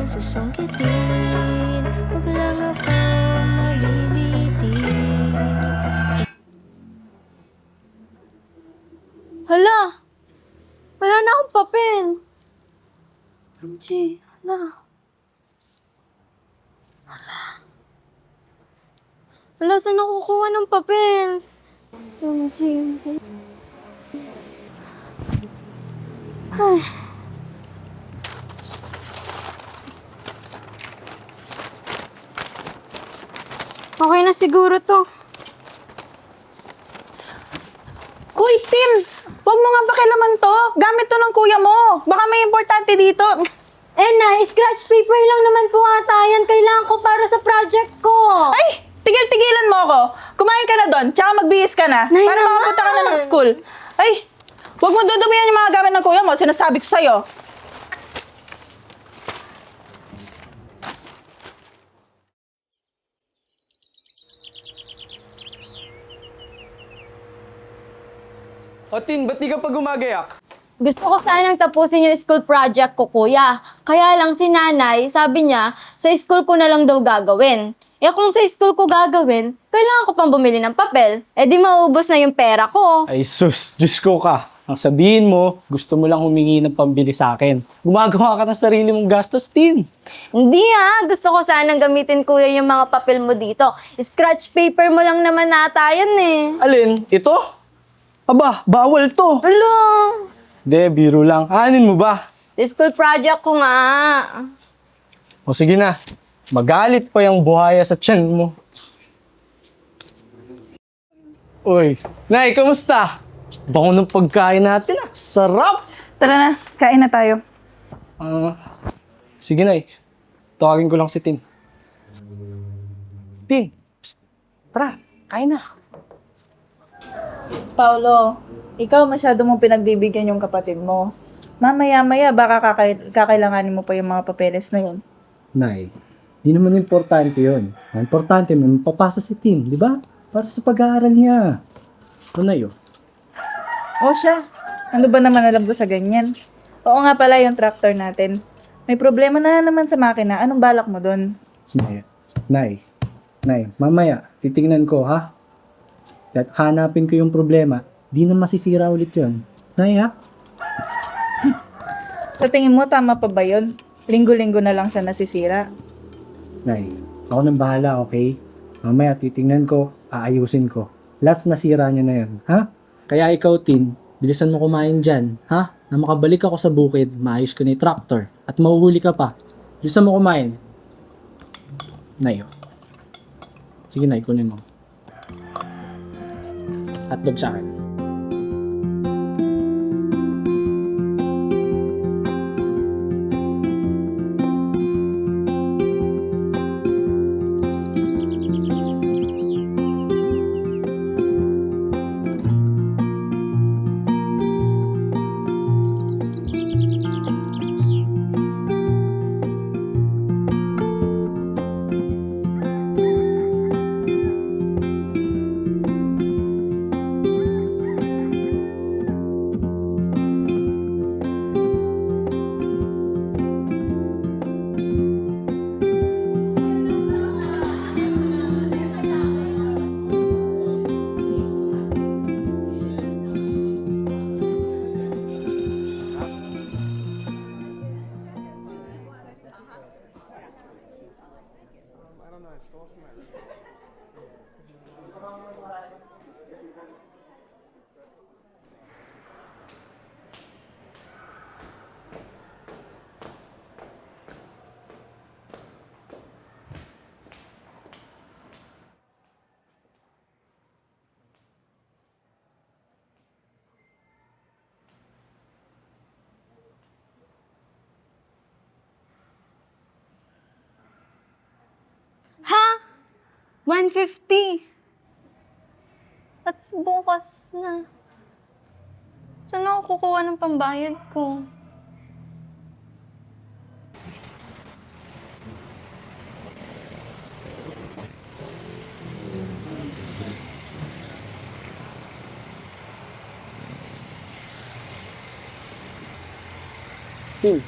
susungkitin, huwag lang akong mabibitin. Hala! Wala na akong papel. Jay, hala. Hala, saan ako kukuha ng papel? Ay. Okay na siguro to. Hoy, Tim! Huwag mo nga pakialaman to. Gamit to ng kuya mo. Baka may importante dito. Eh na, scratch paper lang naman po ata yan. Kailangan ko para sa project ko. Ay! Tigil-tigilan mo ako. Kumain ka na doon, tsaka magbihis ka na. Nay para naman! makapunta ka na ng school. Ay! Huwag mo dudumihan yung mga gamit ng kuya mo. Sinasabi ko sa'yo. O Tin, ba't di ka pa gumagayak? Gusto ko sanang tapusin yung school project ko, kuya. Kaya lang si nanay, sabi niya, sa school ko na lang daw gagawin. Eh kung sa school ko gagawin, kailangan ko pang bumili ng papel. Eh di maubos na yung pera ko. Ay sus, Diyos ko ka. Ang sabihin mo, gusto mo lang humingi ng pambili sa akin. Gumagawa ka ng sarili mong gastos, Tin. Hindi gusto ko sanang gamitin, kuya, yung mga papel mo dito. Scratch paper mo lang naman nata yan eh. Alin? Ito? Aba, bawal to. Alo, De, biro lang. Anin mo ba? school project ko nga. O sige na, magalit pa yung buhaya sa tiyan mo. Uy, Nay, kamusta? Bango ng pagkain natin Sarap! Tara na, kain na tayo. Sige, Nay. Tawagin ko lang si Tin. Tin, psst, tara, kain na. Paulo, ikaw masyado mong pinagbibigyan yung kapatid mo. Mamaya-maya, baka kakailanganin mo pa yung mga papeles na yun. Nay, di naman importante yun. Ang importante, may mapapasa si Tim, di ba? Para sa pag-aaral niya. O Nay, oh. O siya, ano ba naman alam ko sa ganyan? Oo nga pala yung tractor natin. May problema na naman sa makina. Anong balak mo doon? Nay, mamaya, titingnan ko, ha? At hanapin ko yung problema, di na masisira ulit yun. Nay, ha? Sa tingin mo, tama pa ba yun? Linggo-linggo na lang siya nasisira. Nay, ako nang bahala, okay? Mamaya, titingnan ko, aayusin ko. Last nasira niya na yun, ha? Kaya ikaw, Tin, bilisan mo kumain dyan, ha? Na makabalik ako sa bukid, maayos ko na yung tractor, at mahuhuli ka pa. Bilisan mo kumain. Nay, oh. Sige, Nay, kunin mo. Hotdog sa akin. Ha? 150? At bukas na. Saan ako kukuha ng pambayad ko? Tin,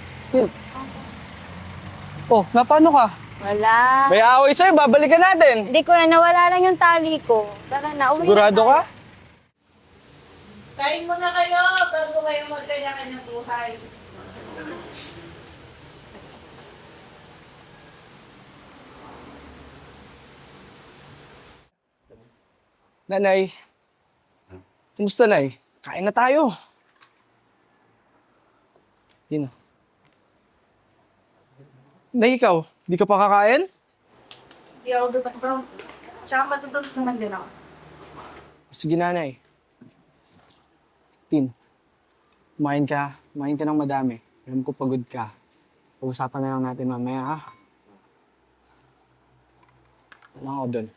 Oh, nga paano ka? Wala. May away sa'yo, babalikan natin. Hindi kuya, nawala lang yung tali ko. Tara na, uwi Sigurado na tayo. ka? Kain muna kayo bago kayo magkanya-kanyang buhay. Nanay. Kumusta, Nay? Kain na tayo. Di na. Nay, ikaw, di ka pa kakain? Hindi ako doon. Tsaka matutulog naman din ako. Sige, Nanay. Tin, kumain ka. Kumain ka ng madami. Alam ko pagod ka. Pag-usapan na lang natin mamaya, ha? Alam ako doon.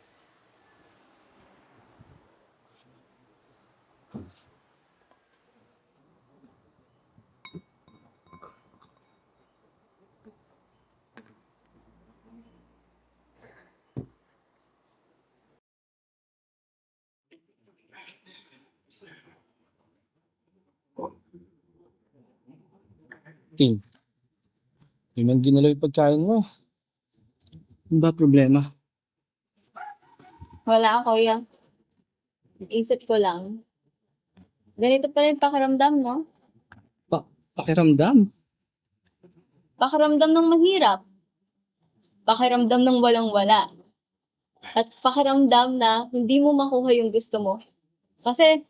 Tin, hindi man ginalaw yung pagkain mo. Ano ba problema? Wala, kuya. Isip ko lang. Ganito pala yung pakiramdam, no? Pakiramdam? Pakiramdam ng mahirap. Pakiramdam ng walang-wala. At pakiramdam na hindi mo makuha yung gusto mo. Kasi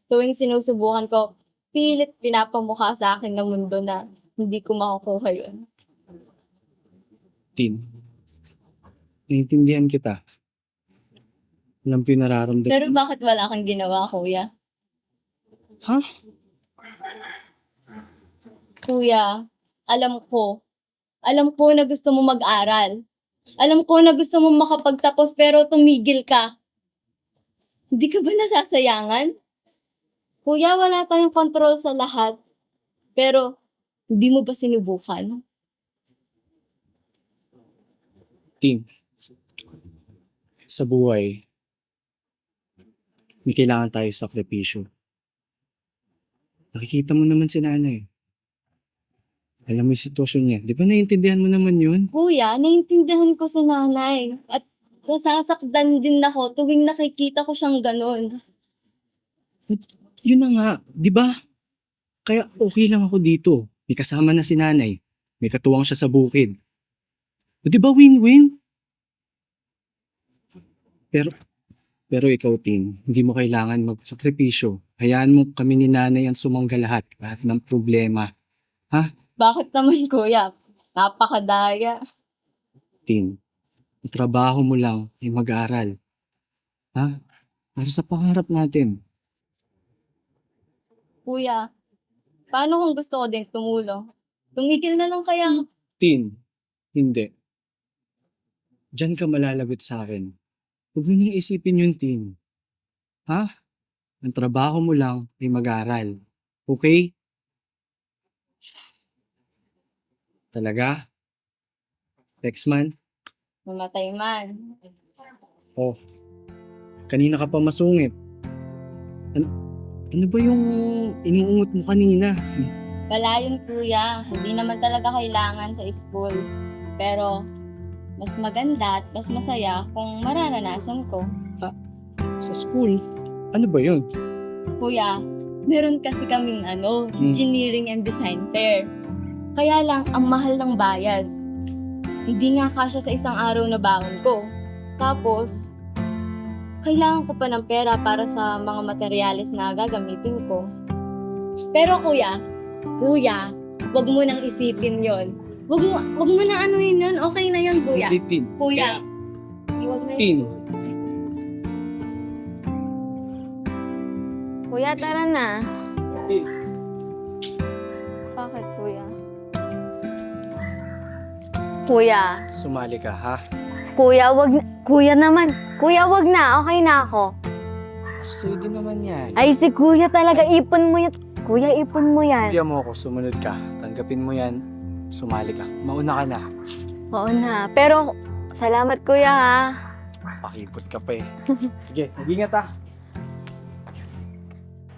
tuwing sinusubukan ko, pilit pinapamukha sa akin ng mundo na hindi ko makukuha yun. Tin, naiintindihan kita. Alam ko yung nararamdaman. Pero bakit wala kang ginawa, kuya? Ha? Kuya, alam ko na gusto mo mag-aral. Alam ko na gusto mo makapagtapos pero tumigil ka. Hindi ka ba nasasayangan? Kuya, wala tayong control sa lahat. Pero, hindi mo ba sinubukan? Tin, sa buhay, may kailangan tayo sakripisyo. Nakikita mo naman si nanay. Alam mo yung sitwasyon niya. Di ba naiintindihan mo naman yun? Kuya, naiintindihan ko si nanay. At nasasaktan din ako tuwing nakikita ko siyang ganon. Yun na nga, di ba? Kaya okay lang ako dito. May kasama na si nanay. May katuwang siya sa bukid. O di ba win-win? Pero ikaw, Tin, hindi mo kailangan magsakripisyo. Hayaan mo kami ni nanay ang sumangga lahat ng problema. Ha? Bakit naman, kuya? Napakadaya. Tin, ang trabaho mo lang ay mag-aral. Ha? Para sa pangarap natin. Kuya, paano kung gusto ko din tumulong? Tumigil na lang kaya. Tin, hindi. Diyan ka malalagot sa akin. Huwag mo nang isipin yun, Tin. Ha? Ang trabaho mo lang ay mag-aral. Okay? Talaga? Next month? Mamatay man. Oh, kanina ka pa masungit. Ano ba yung iniungot mo kanina? Wala yun, kuya. Hindi naman talaga kailangan sa school. Pero, mas maganda at mas masaya kung mararanasan ko. Sa school? Ano ba yun? Kuya, meron kasi kaming engineering and design fair. Kaya lang, ang mahal ng bayad. Hindi nga kasya sa isang araw na baon ko. Tapos, kailangan ko pa ng pera para sa mga materyales na gagamitin ko. Pero kuya, wag mo nang isipin yon. Wag mo na anuhin yun. Okay na yun, kuya. Hindi, Tin. Kuya, wag na Tin. Kuya, tara na. Tin. Bakit, kuya? Kuya, Sumali ka, ha? kuya, wag na. Kuya naman. Kuya, wag na. Okay na ako. Sa'yo din naman yan. Ay, si kuya talaga. Ipon mo yan. Kuya, ipon mo yan. Kuya mo ako, sumunod ka. Tanggapin mo yan. Sumali ka. Mauna ka na. Oo na. Pero, salamat kuya ha. Pakipot ka pa eh. Sige, mag-ingat ha.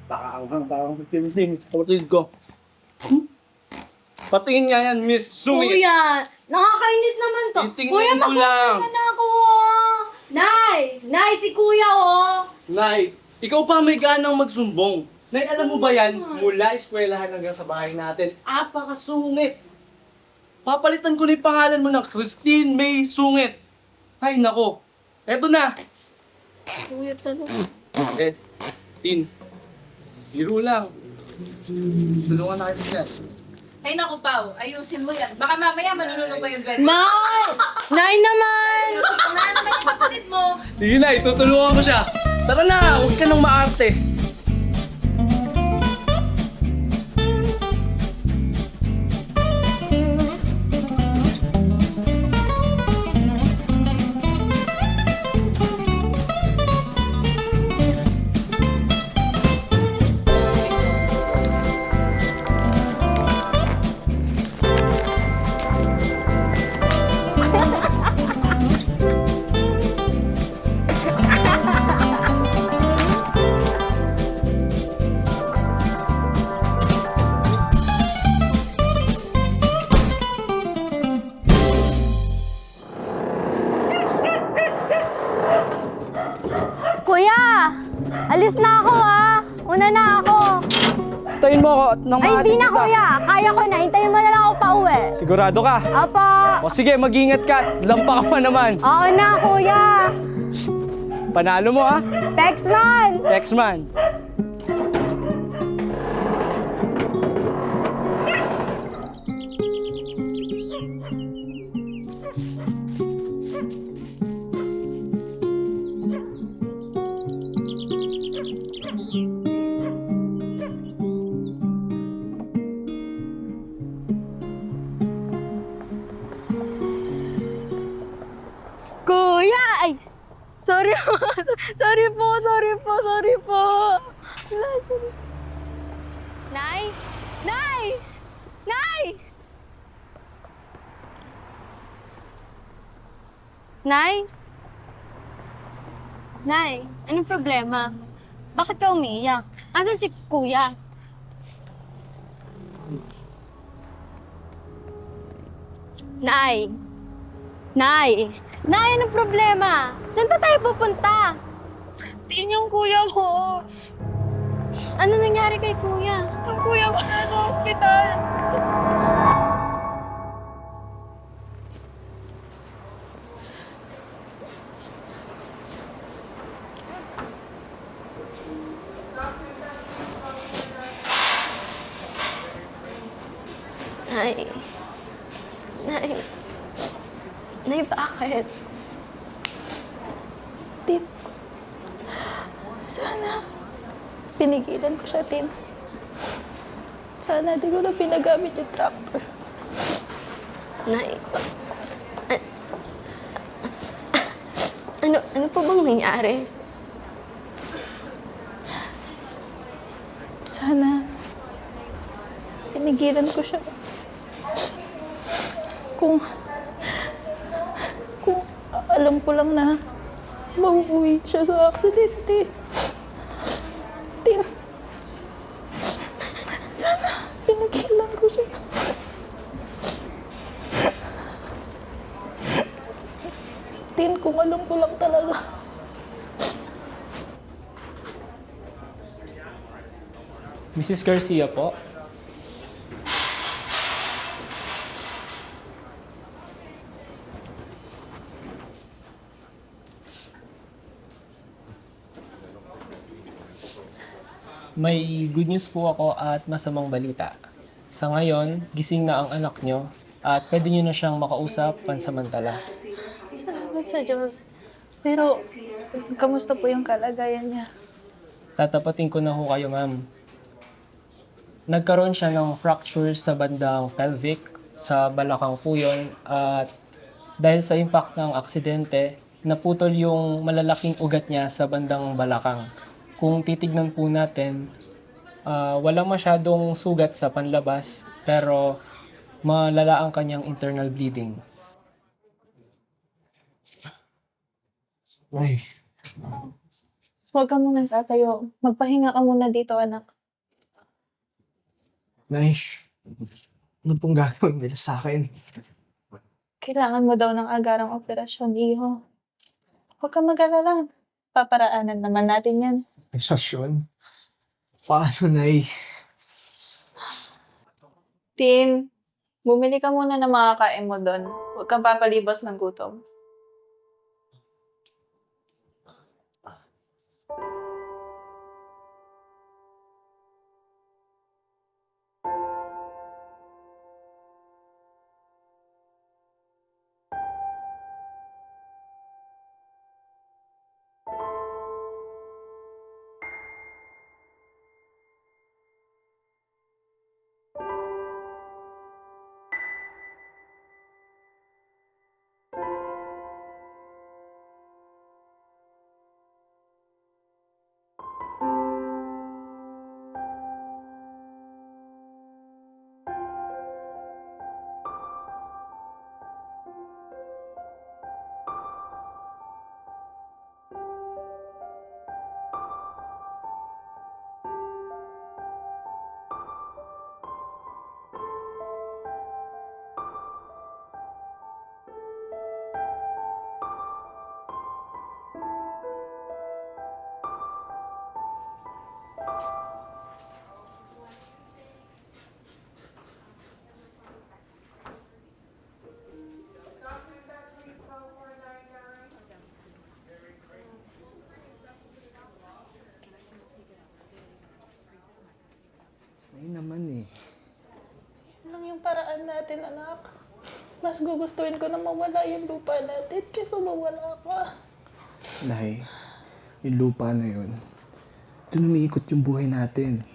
Baka ang hang-hang kapatid ko. Patingin nga yan, Miss Sungit. Kuya, nakakainis naman to. Titingnan Kuya, ko lang. magkukuha na ako. Nay! Nay, si kuya, oh. Nay, ikaw pa may ganang magsumbong. Nay, alam mo ba yan? Mula eskwelahan hanggang sa bahay natin, apakasungit. Papalitan ko na yung pangalan mo ng Christine May Sungit. Ay, nako. Eto na. Kuya, talaga. Eh, Tin. Biro lang. Tulungan na kayo dyan. Ay naku, Pao, ayusin mo yan. Baka mamaya manunulog pa yung dress. Nay! Nay naman! Wala naman yung kapatid mo. Sige na, tutulungan ko siya. Tara na, huwag ka nang maarte. Kuya! Alis na ako, ah. Una na ako. Tayin mo ako at nang Ay, hindi na, kita. kuya. Kaya ko na. Hintayin mo na lang ako pauwi. Sigurado ka? Opo. O sige, mag-ingat ka. Lampa ka pa naman. Oo na, kuya. Panalo mo ha. Texman! Texman. Kuya! Ay! Sorry po. Sorry po, sorry po, sorry po. Nay! Nay! Nay! Nay? Nay, anong problema? Bakit ka umiiyak? Asan si kuya? Nay! Nay! Nay, anong problema? Saan ba tayo pupunta? Tin yung kuya mo. Ano nangyari kay kuya? Yung kuya mo na sa hospital. Nay. Nay. Nay, bakit? Tin. Sana pinigilan ko siya, Tin. Sana di ko na pinagamit yung tractor. Nay. Ano po bang nangyari? Sana pinigilan ko siya. Kung alam ko lang na mauuwi siya sa aksidente. Tin, sana pinigilan ko siya. Tin, kung alam ko lang talaga. Mrs. Garcia po. May good news po ako at masamang balita. Sa ngayon, gising na ang anak nyo at pwede nyo na siyang makausap pansamantala. Salamat sa Diyos. Pero, kamusta po yung kalagayan niya? Tatapatin ko na ho kayo, ma'am. Nagkaroon siya ng fracture sa bandang pelvic, sa balakang po yun, at dahil sa impact ng aksidente, naputol yung malalaking ugat niya sa bandang balakang. Kung titignan po natin, wala masyadong sugat sa panlabas, pero malala ang kanyang internal bleeding. Ay, Huwag ka muna tatayo. Magpahinga ka muna dito, anak. nice. Ano pong gagawin nila sa akin? Kailangan mo daw ng agarang operasyon, iho. Huwag kang mag-alala. Paparaanan naman natin yan. Session? Paano, Nay? Tin, bumili ka muna ng mga kain mo doon. Huwag kang papalibas ng gutom. Ay naman eh. Yun lang yung paraan natin, anak. Mas gugustuhin ko na mawala yung lupa natin kaysa mawala ka. Nay, yung lupa na yun, doon umiikot yung buhay natin.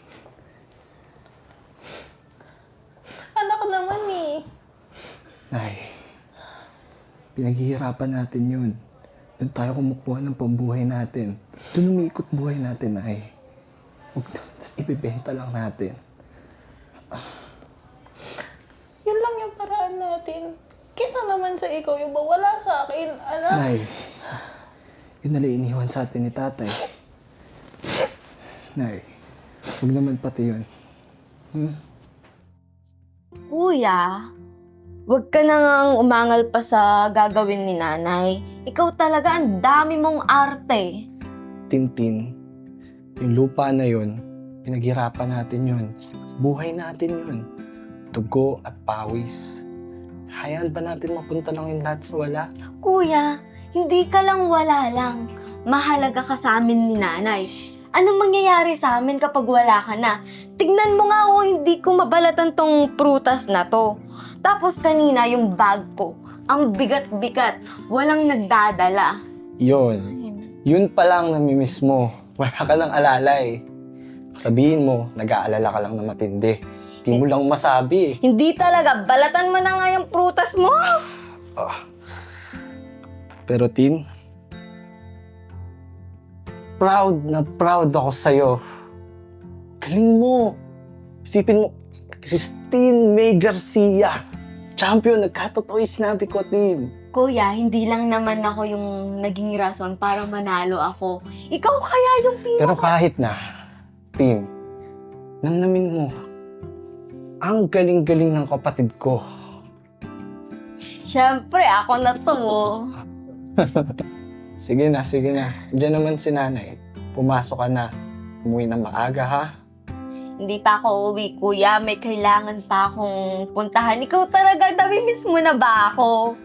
Anak naman eh. Nay, pinaghihirapan natin yun. Doon tayo kumukuha ng pambuhay natin. Doon umiikot buhay natin, Nay. Tapos ibibenta lang natin. Yun lang yung paraan natin. Kesa naman sa ikaw yung mawala sa akin, anak. Nay, yun nalang iniwan sa atin ni tatay. Nay, huwag naman pati yun. Kuya, wag ka na ngang umangal pa sa gagawin ni nanay. Ikaw talaga ang dami mong arte. Tintin, yung lupa na yun, pinaghirapan natin yun. Buhay natin yun. Dugo at pawis. Hayaan ba natin mapunta lang yung lahat sa wala? Kuya, hindi ka lang wala lang. Mahalaga ka sa amin ni nanay. Anong mangyayari sa amin kapag wala ka na? Tignan mo nga hindi ko mabalatan tong prutas na to. Tapos kanina yung bag ko, ang bigat-bigat, walang nagdadala. Yun pa lang namimiss mo. Wala ka nang alalay. Sabihin mo, nag-aalala ka lang na matindi. Di mo lang masabi. Hindi talaga, balatan mo na nga yung prutas mo. Pero Tin, proud na proud ako sa'yo. Galing mo. Isipin mo, Christine May Garcia. Champion, nagkatotoo yung sinabi ko, Tin. Kuya, hindi lang naman ako yung naging rason para manalo ako. Ikaw kaya yung Pero kahit na, Tin, namnamin mo, ang galing-galing ng kapatid ko. Siyempre, ako na to. Sige na, sige na. Diyan naman si nanay. Pumasok ka na. Umuwi na maaga, ha? Hindi pa ako uwi, kuya. May kailangan pa akong puntahan. Ikaw talaga, namimiss mo na ba ako?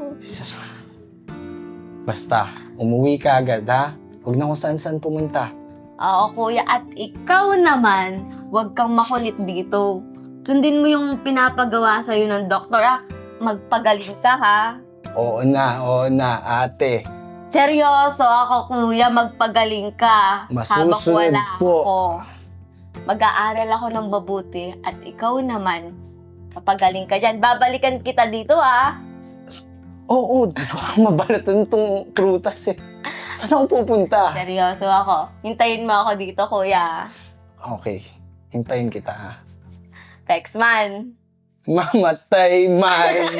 Basta, umuwi ka agad, ha? Huwag na kung saan-saan pumunta. Oo, kuya. At ikaw naman, huwag kang makulit dito. Sundin mo yung pinapagawa sa'yo ng doktor, ha? Magpagaling ka, ha? Oo na, ate. Seryoso ako, kuya. Magpagaling ka. Habang Masusunod wala po. ako. Mag-aaral ako ng mabuti. At ikaw naman, kapagaling ka dyan, babalikan kita dito, ha? Oo, di ko mabalatan tong prutas eh. Saan ako pupunta? Seryoso ako. Hintayin mo ako dito, kuya. Okay, hintayin kita, ha? Pexman. Mamatay man!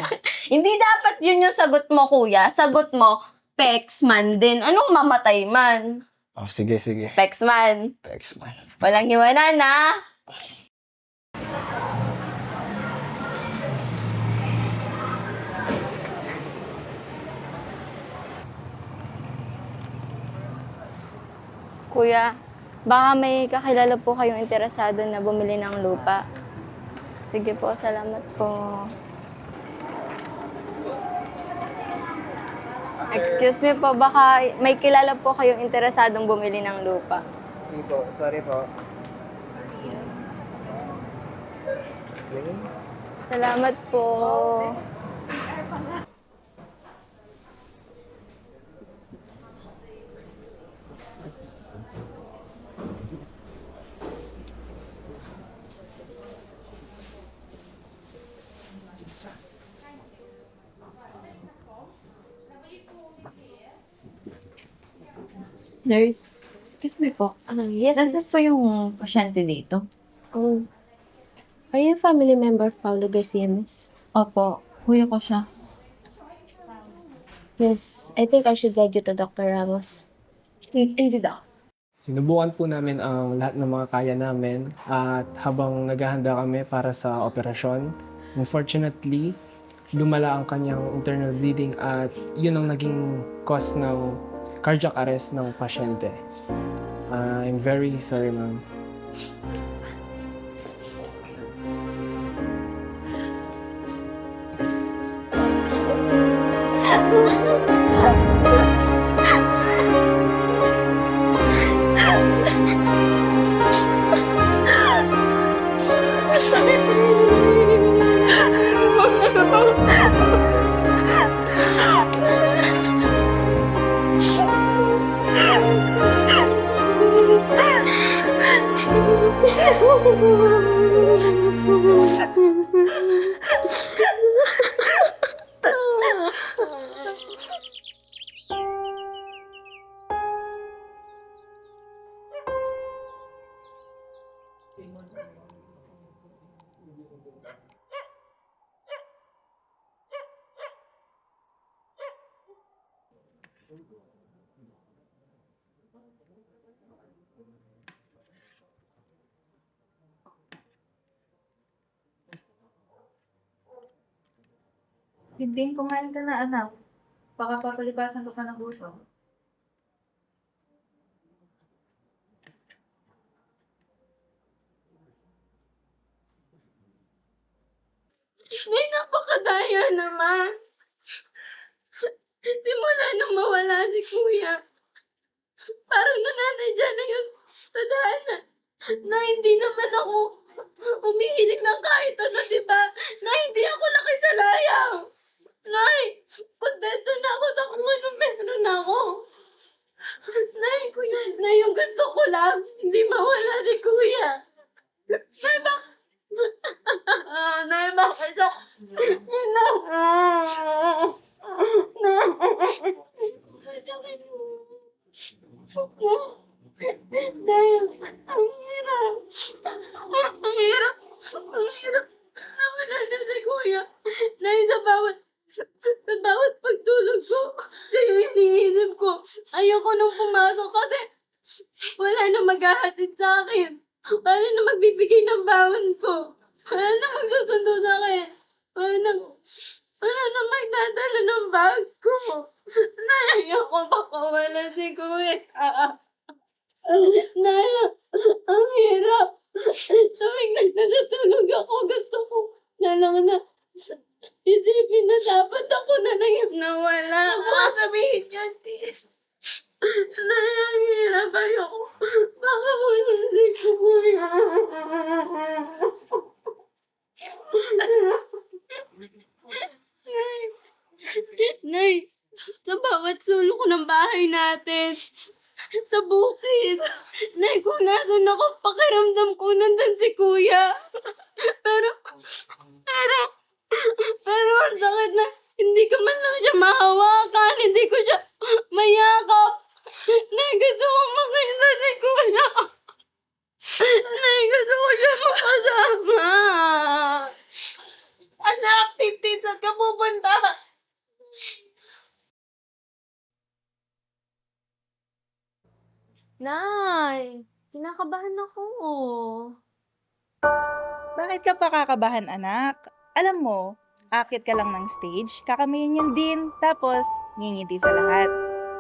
Hindi dapat yun yung sagot mo, kuya. Sagot mo, Pexman din. Anong mamatay man? Oh, sige. Pexman. Text man. Walang hiwanan, ha? Kuya, baka may kakilala po kayong interesado na bumili ng lupa. Sige po, salamat po. Excuse me po, baka may kilala po kayong interesadong bumili ng lupa. Hindi po, sorry po. Salamat po. Nurse, excuse me po. Yes, Nasaan po yung pasyente dito? Are you a family member of Paulo Garcia, miss? Opo, kuya ko siya. Miss, I think I should guide you to Dr. Ramos. Hindi daw. Sinubukan po namin ang lahat ng mga kaya namin at habang naghahanda kami para sa operasyon, unfortunately, lumala ang kanyang internal bleeding at yun ang naging cause ng cardiac arrest ng pasyente. I'm very sorry, ma'am. Hindi, kumain ka na, anak. Baka papalipasan ka pa ng gutom. Nay, napakadaya naman. Simula nung mawala si Kuya, parang nananadya na yung tadhana na hindi naman ako umihiling ng kahit ano, di ba? Na hindi ako nakisalayaw. Nay, kontento na ako sa kung ano meron ako. Nay, Kuya, na yung gusto ko lang, hindi mawala si Kuya. Nay, Nay, bakit ako? Nay, ang hirap. Ang hirap. Ang hirap. Nawala na si Kuya. Nay, sa bawat pagtulog ko, siya yung iniisip ko. Ayoko nung pumasok kasi wala na maghahatid sa akin. Wala na magbibigay ng bawan ko. Wala na magsusundo sa akin. Wala na magdadala ng bag ko. Naya ko papawala si Kuya. Naya, ang hirap. Tuwing natutulog ako, gusto ko na lang na isipin na dapat ako na lang yung nawala. Huwag mo sabihin yan, Tis. Naya, ang hirap. Ayoko. Baka wala si Kuya. Nay, sa bawat sulok ng bahay natin, sa bukid, Nay, kung nasan ako, pakiramdam ko nandun si Kuya. Pero, pero ang sakit na hindi ko man lang siya mahawakan, hindi ko siya mayakap. Nay, gusto ko makita si Kuya. Nay, gusto ko siya makasama. Anak, Tintin, saan ka pupunta? Nay, kinakabahan ako. Bakit ka pa kakabahan, anak? Alam mo, akit ka lang ng stage, kakamayin yung din, tapos ngingiti sa lahat.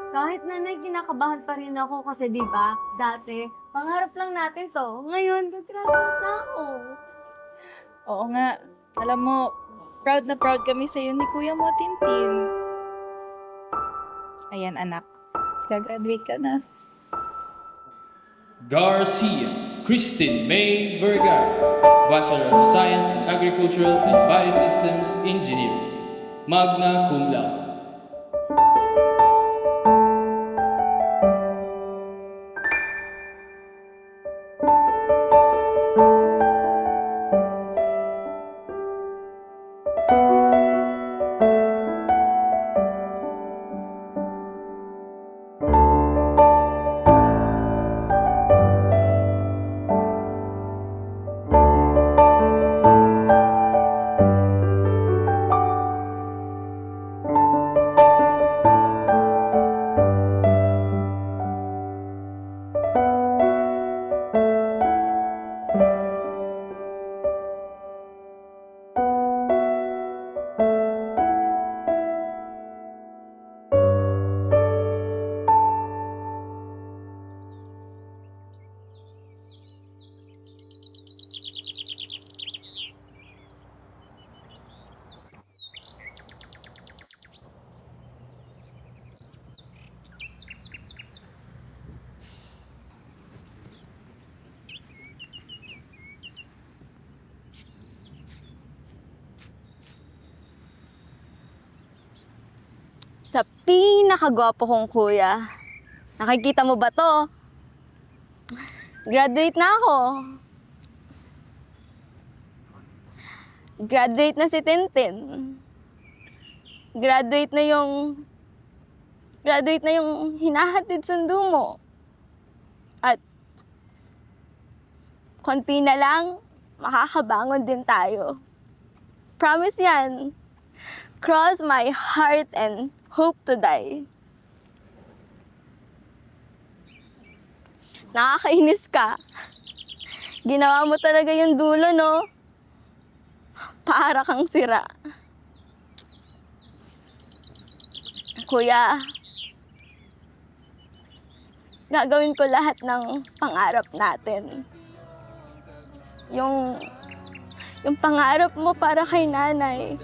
Kahit nanay, kinakabahan pa rin ako kasi di ba dati, pangarap lang natin to. Ngayon, gagraduate na ako. Oo nga. Alam mo, proud na proud kami sa'yo ni Kuya mo, Tintin. Ayan, anak. Gagraduate ka na. Garcia Christine May Vergara, Bachelor of Science in Agricultural and Biosystems Engineering, magna cum laude. Sa pinakagwapo kong kuya. Nakikita mo ba to? Graduate na ako. Graduate na si Tintin. Graduate na yung hinahatid sundo mo. At konti na lang, makakabangon din tayo. Promise yan. Cross my heart and hope to die. Nakakainis ka. Ginawa mo talaga yung dulo, no? Para kang sira. Kuya, gagawin ko lahat ng pangarap natin. Yung pangarap mo para kay nanay.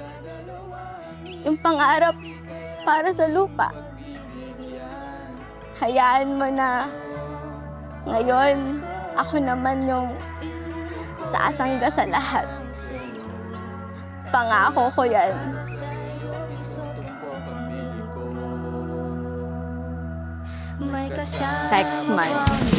Yung pangarap para sa lupa. Hayaan mo na ngayon, ako naman yung sasangga sa lahat. Pangako ko yan. Text man.